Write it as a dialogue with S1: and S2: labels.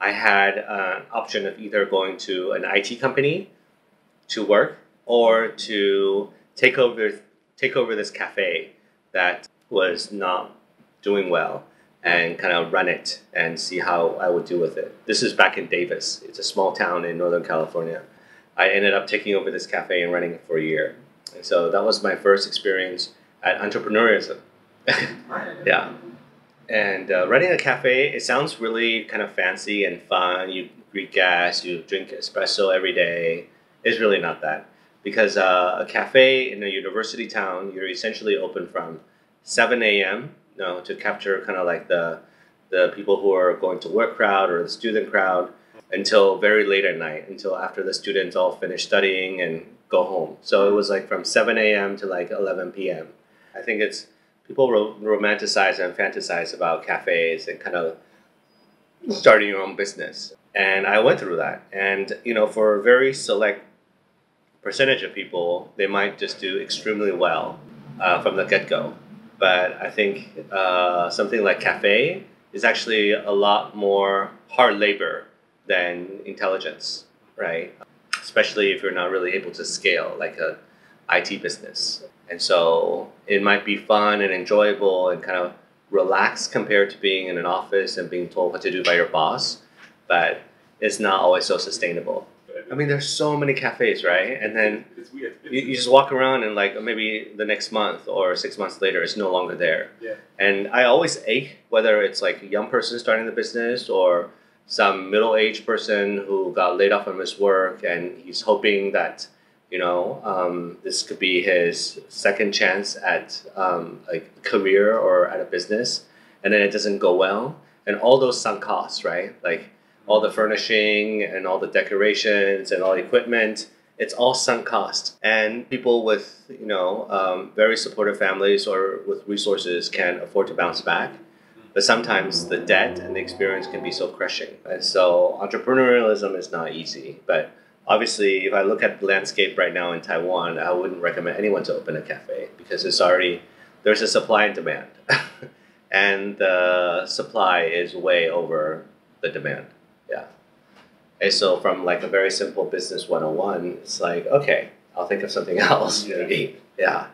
S1: I had an option of either going to an IT company to work or to take over take over this cafe that was not doing well and kind of run it and see how I would do with it. This is back in Davis. It's a small town in Northern California. I ended up taking over this cafe and running it for a year. And so that was my first experience at entrepreneurship. Yeah. And running a cafe, it sounds really kind of fancy and fun. You greet guests, you drink espresso every day. It's really not that. Because a cafe in a university town, you're essentially open from 7 a.m. To capture kind of like the people who are going to work crowd or the student crowd until very late at night, until after the students all finish studying and go home. So it was like from 7 a.m. to like 11 p.m. I think it's people romanticize and fantasize about cafes and kind of starting your own business. And I went through that. And, for a very select percentage of people, they might just do extremely well from the get-go. But I think something like cafe is actually a lot more hard labor than intelligence, right? Especially if you're not really able to scale like a IT business. And so it might be fun and enjoyable and kind of relaxed compared to being in an office and being told what to do by your boss, but it's not always so sustainable. I mean, there's so many cafes, right? And then you just walk around and like maybe the next month or 6 months later, it's no longer there.
S2: Yeah.
S1: And I always ache whether it's like a young person starting the business or some middle-aged person who got laid off from his work and he's hoping that, this could be his second chance at like career or at a business, and then it doesn't go well. And all those sunk costs, right? Like all the furnishing and all the decorations and all the equipment, it's all sunk cost. And people with, very supportive families or with resources can afford to bounce back. But sometimes the debt and the experience can be so crushing. And so entrepreneurialism is not easy. But obviously, if I look at the landscape right now in Taiwan, I wouldn't recommend anyone to open a cafe because there's a supply and demand. And the supply is way over the demand. Yeah. And so from like a very simple business 101, it's like, okay, I'll think of something else maybe. Yeah.